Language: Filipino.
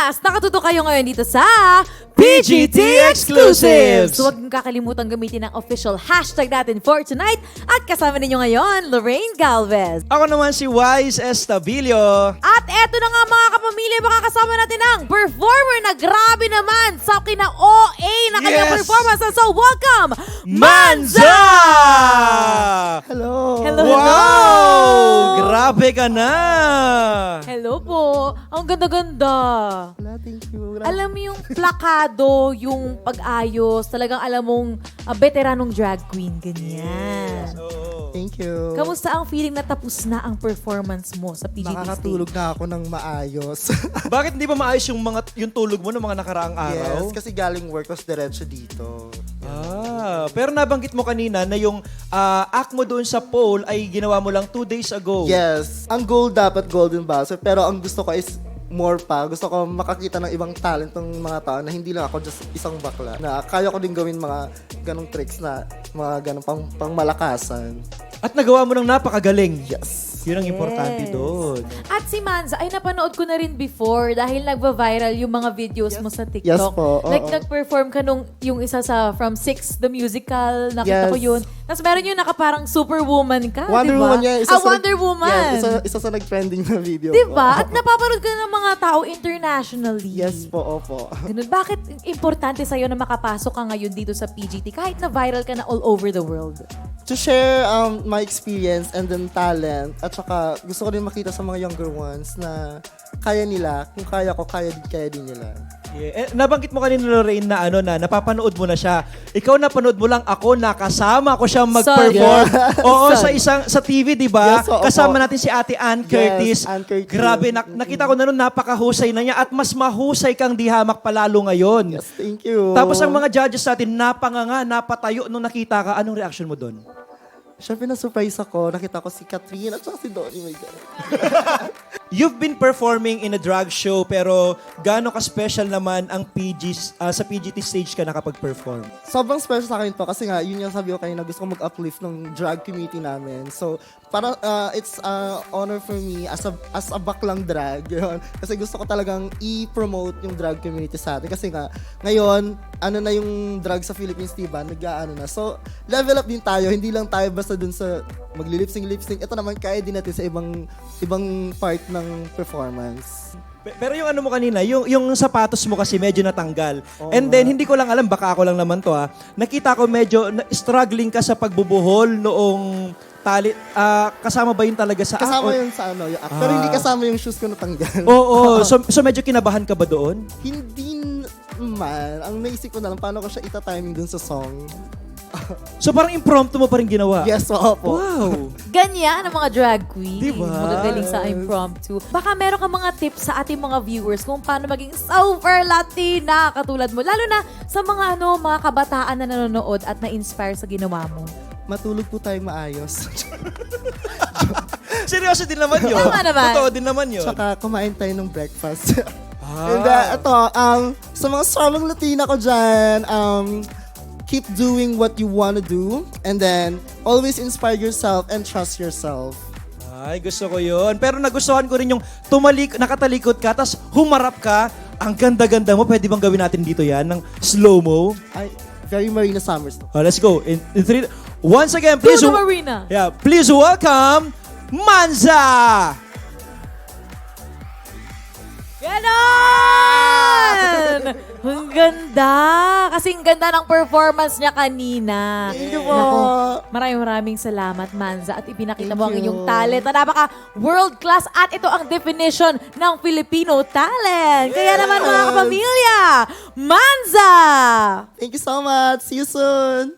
Yes! Nakatuto kayo ngayon dito sa PGT Exclusives! So huwag niyong kakalimutan gamitin ang official hashtag natin for tonight. At kasama ninyo ngayon, Lorraine Galvez. Ako naman si Wise Estabilio. At eto na nga mga kapamilya, makakasama natin ang performer na grabe naman sa kina-OA na kanyang Yes! performance. So welcome, Manza! Hello! Hello, Wow! hello! Grabe ka na! Hello po. Ang ganda-ganda. Wala, thank you. Alam mo yung plakado, yung pag-ayos, talagang alam mong veteranong drag queen, ganyan. Thank you. Kamusta ang feeling na tapos na ang performance mo sa PGT Nakakatulog stage? na ako ng maayos. Bakit hindi ba maayos yung tulog mo ng mga nakaraang araw? Yes, kasi galing work was diretso dito. Pero nabanggit mo kanina na yung act mo doon sa poll ay ginawa mo lang 2 days ago. Yes, ang goal dapat golden buzzer, pero ang gusto ko is more pa. Gusto ko makakita ng ibang talent ng mga tao na hindi lang ako just isang bakla. Na kaya ko din gawin mga ganong tricks na mga ganong pang malakasan. At nagawa mo ng napakagaling. Yes. Yun ang importante Yes. doon. At si Manza, ay napanood ko na rin before dahil nagva-viral yung mga videos mo sa TikTok. Yes po, oo. Like nag-perform ka nung yung isa sa From 6 the Musical, nakita Yes. ko yun. Tapos meron yung nakaparang Superwoman ka, Wonder diba? Woman yan. Wonder Woman. Yes, isa sa nag-trending na video Diba? po. At napapanood ka ng mga tao internationally. Yes po, opo. Ganun. Bakit importante sa'yo na makapasok ka ngayon dito sa PGT kahit na viral ka na all over the world? To share my experience and then talent, at saka gusto ko din makita sa mga younger ones na kaya nila, kung kaya ko, kaya din nila. Yeah. Nabanggit mo kanina, Lorraine, na napapanood mo na siya. Ikaw napanood mo lang, ako nakasama ko siyang mag-perform. Yes. Oo, sa TV, di ba? Yes, oo. Kasama natin si Ate Ann Curtis. Ann Curtis. Grabe, nakita ko na nun, napakahusay na niya at mas mahusay kang dihamak palalo ngayon. Yes, thank you. Tapos ang mga judges natin, napanganga, napatayo nung nakita ka. Anong reaction mo doon? Siyempre na-surprise ako. Nakita ko si Catherine at saka si Donnie. My God. You've been performing in a drag show pero gaano ka-special naman ang sa PGT stage ka nakapag-perform? Sobrang special sa akin to kasi nga, yun yung sabi ko kanina, gusto ko mag-uplift ng drag community namin. So, para it's honor for me as a baklang drag. Yun. Kasi gusto ko talagang i-promote yung drag community sa atin. Kasi nga, ngayon, ano na yung drag sa Philippines, diba? Nag-ano na. So, level up din tayo. Hindi lang tayo basta dun sa magli-lip-sync. Ito naman, kaya din natin sa ibang part ng performance. Pero yung ano mo kanina, yung sapatos mo kasi medyo natanggal. And then, hindi ko lang alam, baka ako lang naman to nakita ko medyo struggling ka sa pagbubuhol noong tali. Kasama ba yun talaga sa Kasama yun sa yung act. Pero hindi kasama yung shoes ko natanggal. Oo. So medyo kinabahan ka ba doon? Hindi man. Ang naisip ko na lang, paano ko siya ita-timing dun sa song. So parang impromptu mo pa rin ginawa? Yes, opo. Wow. Ganyan ang mga drag queen. Diba? Magagaling sa impromptu. Baka meron ka mga tips sa ating mga viewers kung paano maging super Latina katulad mo. Lalo na sa mga mga kabataan na nanonood at na-inspire sa ginawa mo. Matulog po tayong maayos. Seryoso din naman yun. Tama naman. Totoo din naman yun. Tsaka kumain tayo ng breakfast. And ito, sa mga strong Latina ko dyan, keep doing what you wanna do. And then, always inspire yourself and trust yourself. Ay, gusto ko yun. Pero nagustuhan ko rin yung nakatalikod ka, tapos humarap ka. Ang ganda-ganda mo. Pwede bang gawin natin dito yan ng slow-mo? Ay, very Marina Summers. Let's go. In three, once again, please. Tudo Marina. Yeah, please welcome Manza! Ganon! Ang ganda! Kasi ang ganda ng performance niya kanina. Thank you po. Maraming salamat, Manza. At ipinakita Thank mo ang you. inyong talent na napaka world class. At ito ang definition ng Filipino talent. Kaya naman mga kapamilya, Manza! Thank you so much. See you soon.